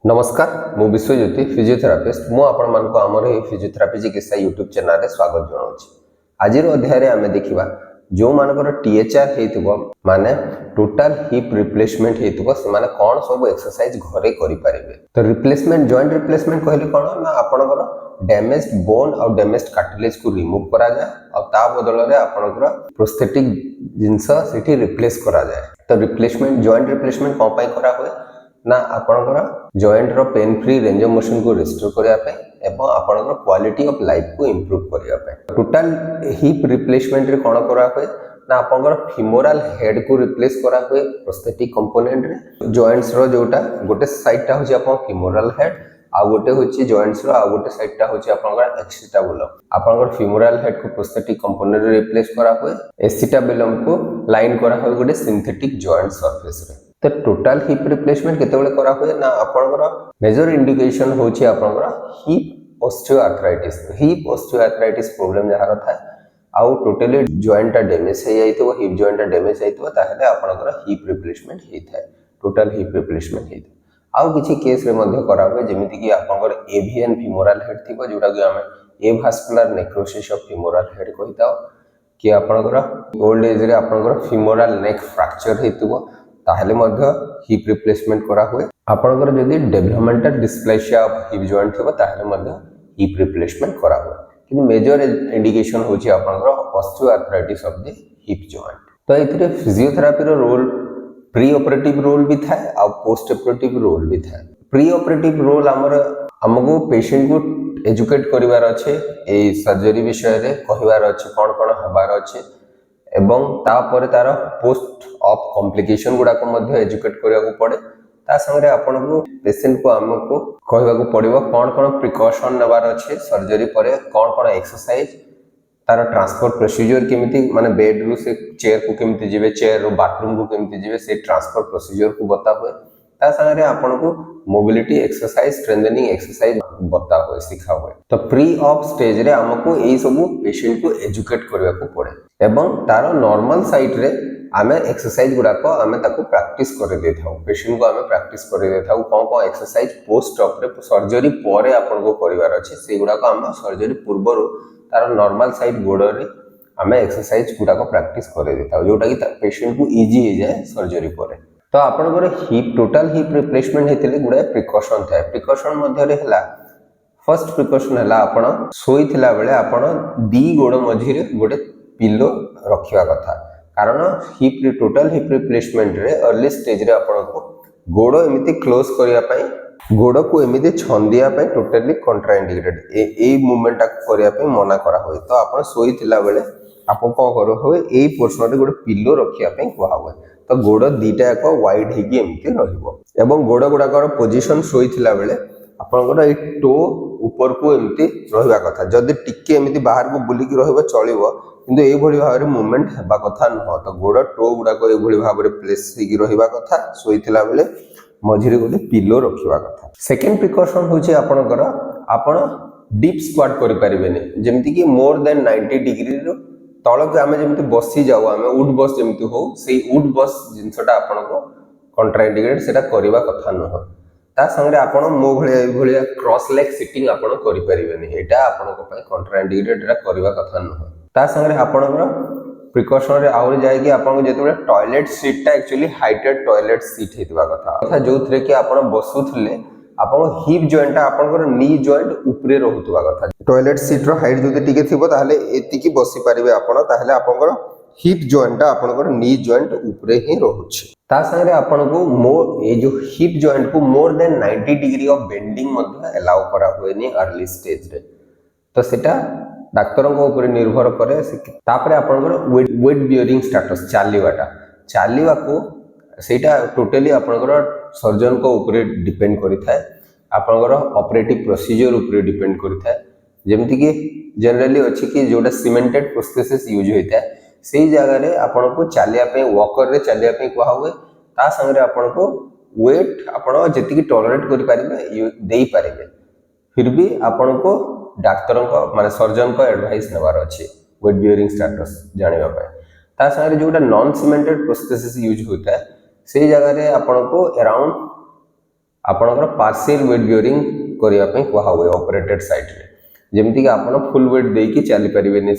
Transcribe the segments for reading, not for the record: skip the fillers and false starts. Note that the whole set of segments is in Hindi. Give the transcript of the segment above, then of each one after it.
नमस्कार मु विश्वज्योति फिजियोथेरापिस्ट मु आपण मानक आमर ये फिजियोथेरापी चिकित्सा यूट्यूब चैनल स्वागत जनाऊँ। आज अध्याय आम देखा जो मानकर टीएचआर हो माने टोटल हिप रिप्लेसमेंट हो से कौन सब एक्सरसाइज घरे करें। तो रिप्लेसमेंट जॉइंट रिप्लेसमेंट कहले कौन ना आपणकर डैमेज्ड बोन और डैमेज्ड कार्टिलेज को रिमूव करा जाए और ता बदल में आपणकर प्रोस्थेटिक जिनस सेठी रिप्लेस करा जाए। तो रिप्लेसमेंट जॉइंट रिप्लेसमेंट कौन पाई करा हुए ना आपणकर जॉइंट रो pain free range of motion को रिस्टोर करिया पे एवं आपणकर क्वालिटी ऑफ लाइफ को इंप्रूव करिया पे। टोटल हिप रिप्लेसमेंट रे कोन करा हुए ना आपणकर फिमोरल हेड को रिप्लेस करा हुए प्रोस्थेटिक कंपोनेंट रे। जॉइंट्स रो जोटा गोटे साइड टा होची आपन फिमोरल हेड आ गोटे होची जॉइंट्स रो आ गोटे साइड टा होची आपणकर एक्सिटाबुलम। आपणकर फिमोरल हेड को प्रोस्थेटिक कंपोनेंट रे रिप्लेस करा हुए, एक्सिटाबुलम को लाइन करा हुए गोटे सिंथेटिक जॉइंट सरफेस रे। तो टोटल हिप रिप्लेसमेंट केतेबेले करा हुए ना आपणकर मेजर इंडिकेशन होची आपणकर hip osteoarthritis. Hip osteoarthritis problem जहार थाए आउ टोटली जॉइंट डैमेज हो जाइतो, हिप जॉइंट डैमेज जाइतो ताहले आपणकर हिप रिप्लेसमेंट हे थाए, टोटल हिप रिप्लेसमेंट हे थाए। आउ किछि केस रे मध्ये करा हुए जेमिति कि आपणकर एवियन फिमोरल हेड थिबो जोटा कि हम avascular necrosis of femoral head कहिताओ कि आपणकर ओल्ड एज रे आपणकर फिमोरल नेक फ्रैक्चर हेतुबो ताहले मध्ये हिप रिप्लेसमेंट करा हुए। आपणकर जदि developmental dysplasia of hip joint थिबो ताहले मध्ये हिप रिप्लेसमेंट करा हुए। कि मेजर इंडिकेशन होची आपणकर osteoarthritis of the hip joint. तो एथिरे फिजियोथेरापी रो रोल प्री ऑपरेटिव रोल भी थाए और पोस्ट ऑपरेटिव रोल भी थाए। प्री ऑपरेटिव रोल हमको पेशेंट को एजुकेट करिवार अच्छे ए सर्जरी विषय रे कहिवार अच्छे कौन कौन हबार अच्छे एवं तापर तार पोस्ट ऑफ कॉम्प्लिकेशन गुडा को मध्य एजुकेट करिया को पड़े। ता संगे आपण को पेशेंट को हमको कहबा को पड़िबो कौन कौन प्रिकॉशन नेबार अच्छे सर्जरी परे, कौन कौन एक्सरसाइज तार ट्रांसपोर्ट प्रोसीजर केमिति माने बेड रु से चेयर को केमिति जिवे, चेयर रु बाथरूम को केमिति जिवे से ट्रांसपोर्ट प्रोसीजर को बता हुए। ता संगे आपण को मोबिलिटी एक्सरसाइज स्ट्रेंथनिंग एक्सरसाइज बता हुए सिखा हुए। तो प्री ऑफ स्टेज रे हमको एई सब पेशेंट को एजुकेट करबा को पड़े एवं तार नॉर्मल साइट रे आमे एक्सरसाइज गुडा को आमे ताको प्रैक्टिस करे दे थाउ। पेशेंट को आमे प्रैक्टिस करे दे थाउ कोन कोन एक्सरसाइज पोस्ट ऑफ रे सर्जरी परे आपण को करिवार अछि से गुडा को आमे सर्जरी पूर्व तार नॉर्मल साइड गोड़ रे आमे एक्सरसाइज गुडा को प्रैक्टिस करे दे थाउ जोटा कि पेशेंट को इजी हो जाए सर्जरी परे। तो आपनकर हिप टोटल हिप रिप्लेसमेंट हेतिले गुडा प्रिकॉशन थाए। प्रिकॉशन मध्ये रे हला फर्स्ट प्रिकॉशन हला आपण सोई थिला बेले आपण दी गोड़ मझी रे गोटे पिलो रखिवा कथा। कारण हिप टोटल हिप रिप्लेसमेंट रे अर्ली स्टेज रे आपण को गोड़ एमिति क्लोज करिया पई गोड़ को एमिति छंदिया पई टोटली कॉन्ट्राइंडिकेटेड ए मूवमेंट टा करिया पई मना करा होय। तो आपण सोई थिला बेले आपण को करो होय ए पोर्शन रे गोटे पिलो रखिया पई कोहा होय। तो गोड़ दीटा एक वाइड हेगी एमिति रहइबो एवं गोड़ गुडाकर पोजीशन सोई थिला बेले आपनकर ए टो ऊपर को एमिति रहइबा कथा। जदि टिके एमिति बाहर को बुली की रहइबो चलिबो किंतु ए भली भाबरे मूवमेंट हेबा कथा न। तो गोड़ टो गुडा को ए भली भाबरे प्लेस हेगी रहइबा कथा। सोई थिला बेले मझिरे गोटे पिलो रखिबा कथा। सेकंड प्रिकॉशन होची आपनकर आपण डीप स्क्वाट करि परिबेनी जेमिति कि मोर देन 90 डिग्री रो तळक आमे जेमिति बसी जाऊ आमे उड बस जेमिति हो सेही उड बस जिंसटा आपनको कॉन्ट्राइंडिकेटेड सेटा करिबा कथा न। ता संगे आपण मो भलिया क्रॉस लेग सिटिंग आपण करि परिबेनी एटा आपनको पय कॉन्ट्राइंडिकेटेड एटा करिबा कथा न। ता संगे आपणकर प्रिकॉशन रे आउर जाय कि आपनको जेतबे टॉयलेट सीट ता एक्चुअली हाइटेड टॉयलेट सीट हेतबा कथा जो थरे कि आपण बसुथले आपण हिप जॉइंट आपनकर नी जॉइंट ऊपरे रहउतबा कथा। टॉयलेट सीट रो हाइट जदि टिके थिबो ताहले एतिकी बसी परिबे आपण ताहले आपनकर हिप जॉइंट आपनकर नी जॉइंट ऊपरे ही रहउछि। ता संगे आपनको मोर ए जो हिप जॉइंट को more than 90 degree of bending मध्ये अलाउ करा होएनी अर्ली स्टेज रे। तो सेटा डाक्तरों को ऊपर निर्भर करे। तापरे आपनकर वेट बियरिंग स्टेटस चालीवा को सेटा टोटली आपनकर सर्जन को ऊपर डिपेंड करि थाए। आपनकर ऑपरेटिव प्रोसीजर ऊपर डिपेंड करि थाए। जेमिति कि जनरली अछि कि जोटा सीमेंटेड प्रोस्थेसिस यूज होइता सेही जगह रे आपनको चालिया पे वॉकर रे चालिया पे कोहा हुए। ता संगे आपनको वेट आपण जेतिकी टॉलरेट करि परिबे देई परिबे फिर भी आपनको डाक्तरों को माने सर्जन को एडवाइस नेबार अछि वेट बियरिंग स्टेटस जानिबा पाए। ता संगे जोटा नॉन सीमेंटेड प्रोस्थेसिस यूज होता है से जगह रे आपनको अराउंड आपणकर पार्शियल वेट बियरिंग करने कह हुए ऑपरेटेड साइड रे जमीक आप फुल वेट देकी चली पारे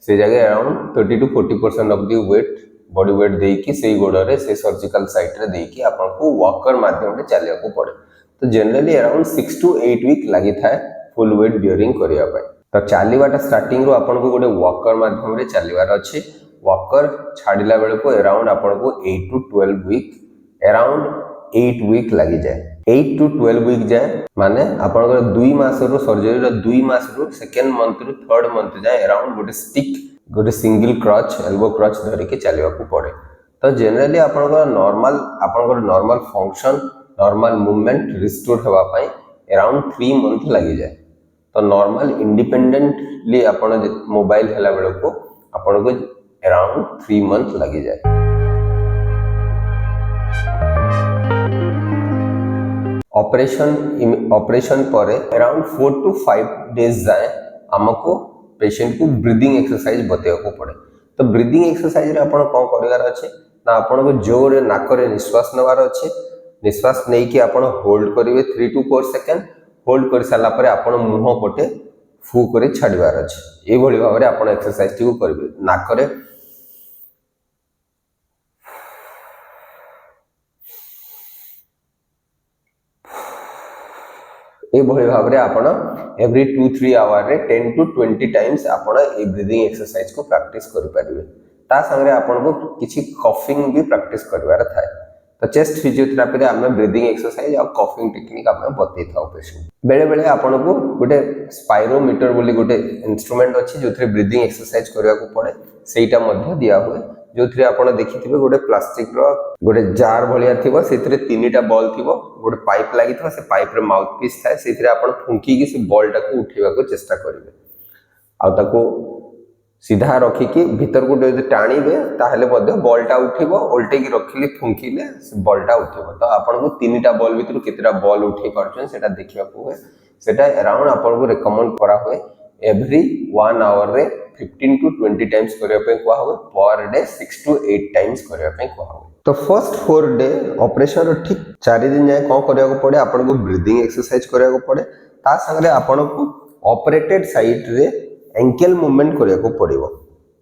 से जगह around 30 to 40% of the weight body weight देकी से गोड़े से सर्जिकल साइट रे देकी आपको वॉकर माध्यम रे चलिया को पड़े तो जनरली अराउंड 6 to 8 वीक लगी था फुल वेट बियरिंग करने तो चलवाटा स्टार्टिंग रू आपको गोटे वॉकर माध्यम रे चलवार अच्छे वॉकर छाड़िला बेल को अराउंड आपको 8 to 12 वीक अराउंड 8 वीक लगी जाए 8 to 12 वीक जाए माने आपनकर 2 मास रो सर्जरी रो 2 मास रो सेकंड मंथ रो थर्ड मंथ जाए अराउंड गोटे स्टिक गोटे सिंगल क्रच एल्बो क्रच धरि के चलवा को पड़े तो जनरली आपनकर normal function normal movement restore हेबा पई अराउंड 3 मंथ लगी जाए तो नॉर्मल इंडिपेंडेंटली आपण मोबाइल हला बेल को आपनको अराउंड 3 मंथ लगी जाए ऑपरेशन पर अराउंड 4 to 5 डेज जाए आमको पेशेंट को ब्रीदिंग एक्सरसाइज बतेवा को पड़े तो ब्रीदिंग एक्सरसाइज रे आपण कोन करिवार अछि ना आपण को जोर नाकरे निश्वास नेवार अछि निश्वास नै कि आपण होल्ड करिवे 3 to 4 सेकंड होल्ड कर साला परे आपण मुंह पटे फू करे छाड़िवार अछि ए भली भाव रे आपण एक्सरसाइज टी को करिवे नाकरे एभली भाव में आपण एवरी 2-3 आवर रे 10 to 20 टाइम्स आपण ए ब्रीदिंग एक्सरसाइज को प्रैक्टिस करि परिबे ता संगे आपण को किछि कफिंग भी प्रैक्टिस करबार थाए तो चेस्ट फिजियोथेरापी रे हमें ब्रीदिंग एक्सरसाइज और कफिंग टेक्निक हमें बतै थाउ पेशेंट बेले बेले आपण को गोटे स्पाइरोमीटर बोली गोटे इंस्ट्रूमेंट अछि जोथरे ब्रीदिंग एक्सरसाइज करबा को पड़े सेटा मध्ये दिया हुए जो थी आप देखिथे गोटे प्लास्टिक रो गोटे जार भलिया थिबो सेतरे तीनटा बॉल थिबो गोटे पाइप लागि थिबो से पाइप रे माउथ पीस थाए सेतरे आपण फुंकी की से बॉल टाको उठेबा को चेष्टा करिवे आ ताको सीधा रखी कि भीतर को यदि टाणीबे ताहले मध्ये बॉलटा उठिबो उल्टे की रखिले फुंकीले से बॉलटा उठिबो तो आपण को तीनटा बॉल भीतर केतेटा बॉल उठे परछन सेटा देखिबा को हुए सेटा अराउंड आपण को रिकमेंड करा हुए एवरी 1 आवर रे 15 to 20 टाइम्स करबा पे कहा हुए पर डे 6 to 8 टाइम्स करबा पे कहा हुए तो फर्स्ट 4 डे ऑपरेशन रो ठीक 4 दिन जाए कोन करबा को पड़े आपण को ब्रीदिंग एक्सरसाइज करबा को पड़े ता संगे आपण को ऑपरेटेड साइड रे एंकल मूवमेंट करबा को पड़िबो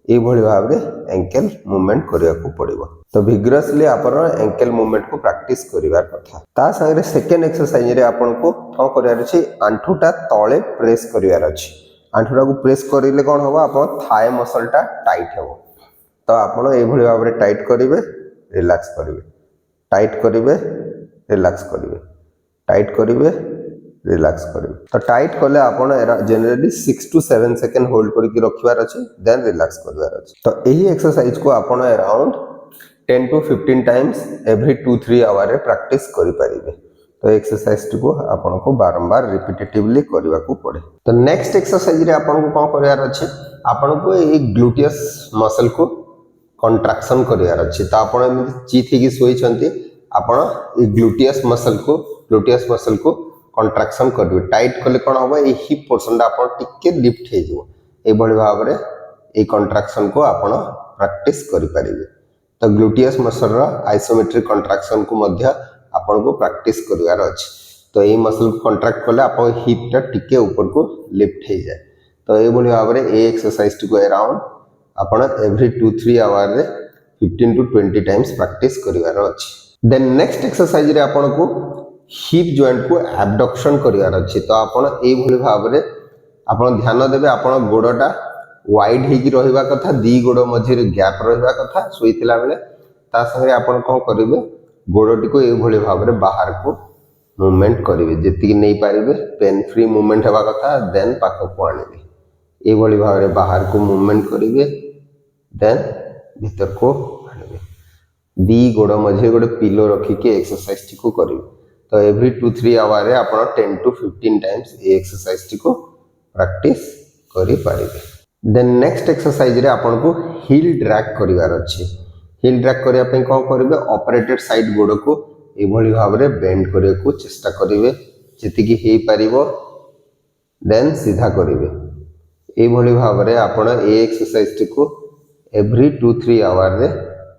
ए भली भाव रे एंकल मूवमेंट करबा को पड़िबो तो विग्रसली आपण एंकल मूवमेंट को प्रैक्टिस करिवार कथा ता संगे सेकंड एक्सरसाइज रे आपण को कोन करबार अछि आंठुटा तळे प्रेस करिवार अछि आंठुटा को प्रेस करिले कोन होबा आपण थाई मसलटा टाइट हेबो तो आपण ए भली भाव रे टाइट करिवे रिलैक्स करिवे टाइट करिवे रिलैक्स करिवे टाइट करिवे रिलैक्स करिवे तो टाइट करले आपण जनरली 6 to 7 सेकंड होल्ड करके रखिवार अछि देन रिलैक्स करवार अछि तो एही एक्सरसाइज को आपण around 10 to 15 times every 2-3 hour रे प्रैक्टिस करि परिबे तो एक्सरसाइज को आपन को बारंबार रिपीटेटिवली करबा को पड़े तो नेक्स्ट एक्सरसाइज रे आपन को कोन करयार अछि आपन को एक ग्लूटियस मसल को कंट्रैक्शन करयार अछि तो आपन एमि चीथि की सोई छंती आपन ए ग्लूटियस मसल को कंट्रैक्शन करबे टाइट करले कोन होबो ए हिप पोर्शन आपन टिके लिफ्ट हे जिवो ए बळी भाव रे ए कंट्रैक्शन को आपन प्रैक्टिस करि परिबे तो ग्लूटियस मसल रा आइसोमेट्रिक कंट्रैक्शन को मध्य आपन को प्रैक्टिस करिवार अछि तो ए मसल को कंट्रैक्ट करले आपन हिप टा टिके ऊपर को लिफ्ट हे जाय तो ए बळी भाव रे ए एक्सरसाइज को अराउंड आपन एवरी 2-3 आवर रे 15 to 20 टाइम्स प्रैक्टिस करिवार अछि देन नेक्स्ट एक्सरसाइज रे आपन को हिप जॉइंट को एब्डक्शन करिवार अछि तो आपन ए भली भाव रे आपन ध्यान देबे आपन गोडटा वाइड हे की रहिबा कथा दी गोड मझे रे गैप रहिबा कथा सोइथिला बेले ता संगे आपन को करिवे गोडटी को ए भली भाव रे बाहर को मूवमेंट करिवे जेति नै पारिबे पेन फ्री मूवमेंट हेबा कथा देन पाखो को आनिबे ए भली भाव रे बाहर को मूवमेंट करिवे देन भीतर को आनिबे दी गोड मझे गोटे पिलो रखी के एक्सरसाइज टी को करिवे तो एवरी 2-3 आवर रे आपण 10 to 15 times A exercise T को प्रैक्टिस करि पारिबे देन नेक्स्ट एक्सरसाइज रे आपण को हील ड्रैग करिवार अछि हील ड्रैग करिया पे कोन करिवे ऑपरेटेड साइड गोड को ए भली भाव रे बेंड करिया को चेष्टा करिवे जेति की हे पारिबो देन सीधा करिवे ए भली भाव रे आपण ए एक्सरसाइज टी को एवरी 2-3 आवर रे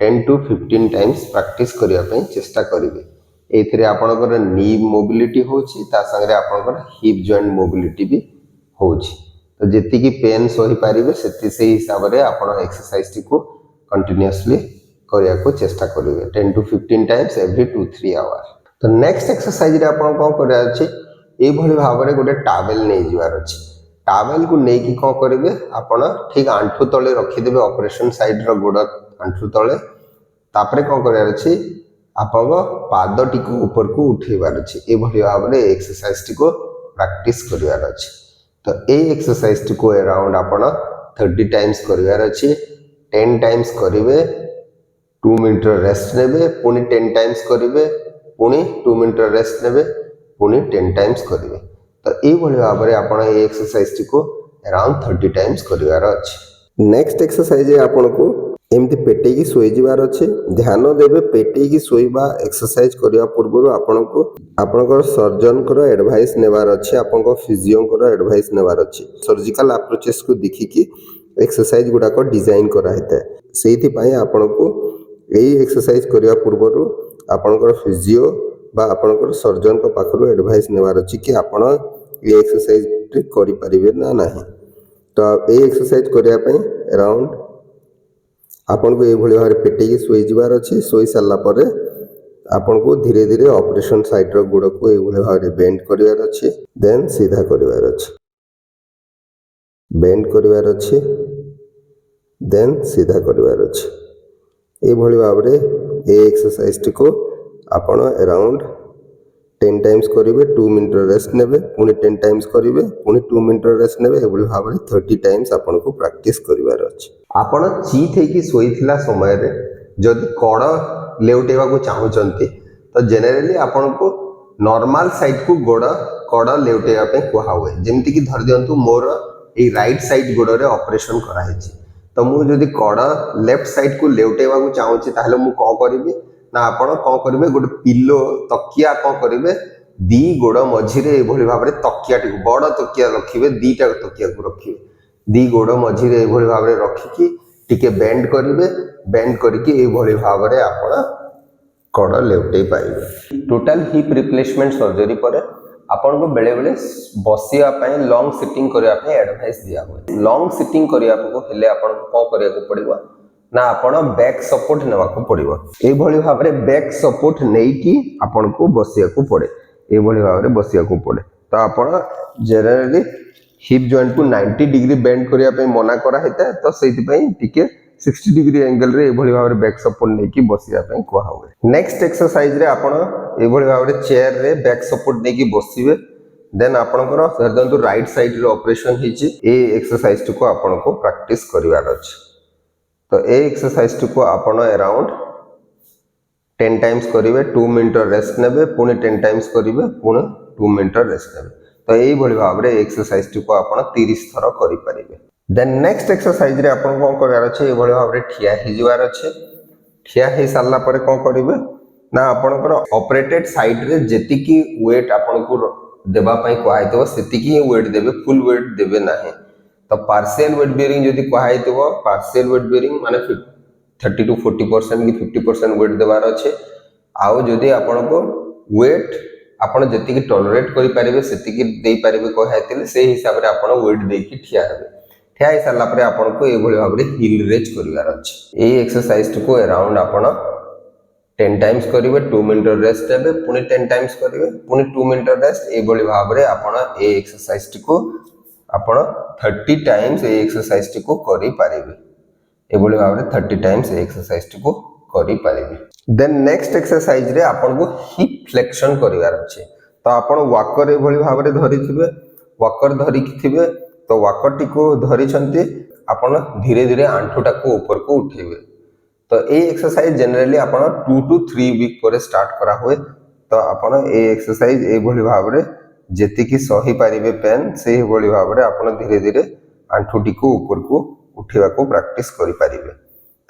10 to 15 टाइम्स प्रैक्टिस करिया पे चेष्टा करिवे एथिरे आपनकर नी मोबिलिटी होची ता संगे आपनकर हिप जॉइंट मोबिलिटी भी होची। तो जेति की पेन सही पारिबे से हिसाब रे आपण एक्सरसाइज टी को कंटिन्यूअसली करिया को चेष्टा करिवे 10 to 15 टाइम्स एवरी 2-3 आवर। तो नेक्स्ट एक्सरसाइज रे आपण कोन करिया अछि ए भली भाव रे गोटे टावेल नै जिवार अछि। टावेल को नै कि कोन करिवे आपण ठीक आंठू तळे रखि देबे ऑपरेशन साइड रो गोड आंठू तळे तापरे कोन करिया अछि आपण पाद टी को ऊपर को उठेबार अछि। ए भली भाव रे एक्सरसाइज टी को प्रैक्टिस करिवार अछि। तो ए एक्सरसाइज टी को अराउंड आपण 30 टाइम्स करिवार अछि। 10 टाइम्स करिवे 2 मिनिट रेस्ट नेबे पुनी 10 टाइम्स करिवे पुनी 2 मिनिट रेस्ट नेबे पुनी 10 टाइम्स करिवे। तो ए भली भाव रे आपण ए एक्सरसाइज टी को अराउंड 30 टाइम्स करिवार अछि। नेक्स्ट एक्सरसाइज है आपण को एमती पेटे की सोई जिवार अछि। ध्यान देबे पेटे की सोईबा एक्सरसाइज करिया पूर्व आपण को आपनकर सर्जन को एडवाइस नेबार अछि। आपनको फिजियो को एडवाइस नेबार अछि। सर्जिकल अप्रोचेस को देखि कि एक्सरसाइज गुडा को डिजाइन करा हेता सेहि पई आपनको एई एक्सरसाइज करिया पूर्व आपनकर फिजियो बा आपनकर सर्जन को पाखरु एडवाइस नेबार अछि कि आपण ए एक्सरसाइज करि परिबे ना नाही। तो ए एक्सरसाइज करिया पई अराउंड आपन को ए भली भारे पेटे की सोई जिवार अछि। सोई साला परे आपन को धीरे धीरे ऑपरेशन साइड रो गुड को ए भली भारे बेंड करिवार अछि। देन सीधा करिवार अछि। बेंड करिवार अछि देन सीधा करिवार अछि। ए भली भारे ए एक्सरसाइज को आपण अराउंड 10 टाइम्स करिवे 2 मिनिट रेस्ट नेबे पुनी 10 टाइम्स करिवे पुनी 2 मिनिट रेस्ट नेबे ए भली भारे 30 टाइम्स आपण को प्रैक्टिस करिवार अछि। आपण चीत हे कि सोईथिला समय रे जदि कड़ लेउटेवा को चाहुचंती तो जनरली आपण को नॉर्मल साइड को गोड़ कड़ लेउटेवा पे कुहा हुए। जेमति कि धर दियंतु मोर ए राइट साइड गोड़ रे ऑपरेशन करा हेछि तो मु जदि कड़ लेफ्ट साइड को लेउटेवा को चाहुची ताहले मु को करिवि ना आपण को करिवे गोटे पिलो तकिया को करिवे दी गोड़ मझी रे ए भली भाबरे तकिया टी बड़ तकिया रखिवे दीटा तकिया को रखिवे दी गोड़ मझी रे ए भली भाबरे रखिकी टिके बेंड करिवे बेंड करके ए भली भाबरे आपण कड़ लेउटे पाइबे। टोटल हिप रिप्लेसमेंट सर्जरी पर आपण को बेले बेले बसिया पय लॉन्ग सिटिंग करिया पय एडवाइस दिया हुए। लॉन्ग सिटिंग करिया को हेले आपण को करिया को पड़िबो ना आपण बैक सपोर्ट नेवा को पड़िबो। ए भली भाबरे बैक सपोर्ट नेकी आपण को बसिया को पड़े। ए भली भाबरे बसिया को पड़े। तो आपण जनरली हिप जॉइंट को 90 डिग्री बेंड करिया पय मना करा हेता तो सेति पय टिके 60 डिग्री एंगल रे ए भली भाबरे बैक सपोर्ट नेकी बसिया पय कोहा हुए। नेक्स्ट एक्सरसाइज रे आपण ए भली भाबरे चेयर रे बैक सपोर्ट नेकी बसिबे देन आपनकर धरदंतु राइट साइड रे ऑपरेशन हिची ए एक्सरसाइज को आपण को प्रैक्टिस करिवार अछि। तो ए एक्सरसाइज को आपण अराउंड 10 टाइम्स करिवे 2 मिनिट रेस्ट नेबे पुनी 10 टाइम्स करिवे पुनी 2 मिनिट रेस्ट नेबे। तो एई भली भाबरे एक्सरसाइज को आपण 30 थर करि परिबे। देन नेक्स्ट एक्सरसाइज रे आपण कोन करबार अछि ए भली भाबरे ठिया हि जिवार अछि। ठिया हि साला परे कोन करिवे ना आपनकर ऑपरेटेड साइड रे जेति की वेट आपण को देबा पई कहैतो सेति की वेट देबे फुल वेट देबे नाही। तो पार्शियल वेट बेयरिंग जदि कहैतो पार्शियल वेट बेयरिंग माने 30 to 40% की 50% वेट देबार अछि। आउ जदि आपण को वेट आपण जेति की टॉलरेट करि परिबे सेति की देई परिबे कहैतिले से हिसाब रे आपण वेट देई की ठिया हेबे। ठिया हि साला परे आपण को ए भली भाबरे हील रेज करिवार अछि। ए एक्सरसाइज को अराउंड आपण 10 टाइम्स करिवे 2 मिनिट रेस्ट लेबे पुनी 10 टाइम्स करिवे पुनी 2 मिनिट रेस्ट ए भली भाबरे आपण ए एक्सरसाइज को आपण 30 टाइम्स ए एक्सरसाइज को करि परिबे। ए भली भाबरे 30 टाइम्स ए एक्सरसाइज को करि परिबे। देन नेक्स्ट एक्सरसाइज रे आपण को हिप फ्लेक्शन करिवार अछि। तो आपण वॉकर ए भली भाबरे धरिथिबे वॉकर धरि थिबे तो वॉकर टी को धरि छंती आपण धीरे धीरे आंठूटा को ऊपर को उठेबे। तो ए एक्सरसाइज जनरली आपण 2 to 3 वीक पर स्टार्ट करा हुए। तो आपण ए एक्सरसाइज ए भली भाबरे जेति की सही पारिबे पेन से भली भाबरे आपण धीरे धीरे आंठूटी को ऊपर को उठेबा को प्रैक्टिस करि पारिबे।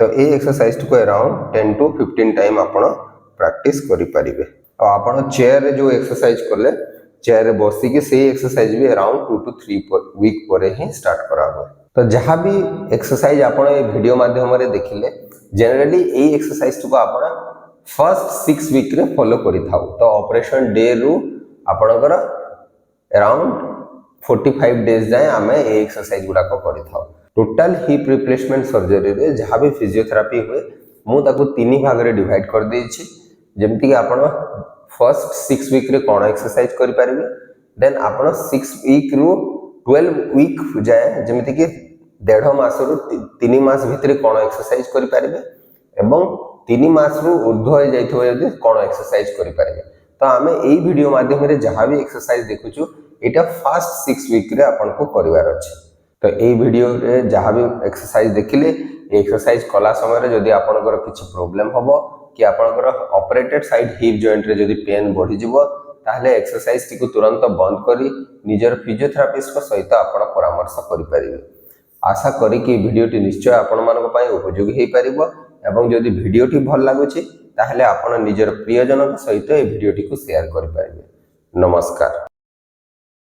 तो ए एक्सरसाइज को अराउंड 10 to 15 टाइम आपण प्रैक्टिस करि पारिबे। और आपण चेयर रे जो एक्सरसाइज करले चेयर रे बसी के से एक्सरसाइज भी अराउंड 2 to 3 वीक पर ही स्टार्ट करा हुए। तो जहाँ भी एक्सरसाइज आपण ए वीडियो माध्यम रे देखिले जनरली ए एक्सरसाइज को आपण फर्स्ट 6 वीक रे फॉलो करि थाउ तो ऑपरेशन डे रु आपनकर अराउंड 45 डेज जाए आमे ए एक्सरसाइज गुडा को करि थाउ टोटल हिप रिप्लेसमेंट सर्जरी रे जहाँ भी फिजियोथेरापी हुए मु ताको 3 भाग रे डिवाइड कर देछि जेमति कि आपण फर्स्ट 6 वीक रे कोन एक्सरसाइज करि परिबे देन आपण 6 वीक रु 12 वीक जाए जेमति कि 1.5 मास रु 3 मास भितरे कोन एक्सरसाइज करि परिबे एवं 3 मास रु ऊर्ध्व हो जाइथो यदि कोन एक्सरसाइज करि परिबे तो आमे एई वीडियो माध्यम रे जहाँ भी एक्सरसाइज देखुछु एटा फर्स्ट 6 वीक रे आपण को करिवार अछि तो एई वीडियो रे जहाँ भी एक्सरसाइज देखिले एक्सरसाइज कला समय रे जदि आपनकर किछि प्रॉब्लम हबो कि आपनकर ऑपरेटेड साइड हिप जॉइंट रे जदि पेन बढ़ी जिवो ताहले एक्सरसाइज टी को तुरंत बंद करी निजर फिजियोथेरापिस्ट को सहित आपण परामर्श करि परिबे आशा करी कि वीडियो टी निश्चय आपण मानक पय उपयोगी हेई परिबो एवं जदि वीडियो टी भल लागुछि ताहले आपण निजर प्रियजन सहित ए वीडियो टी को शेयर करि परिबे नमस्कार।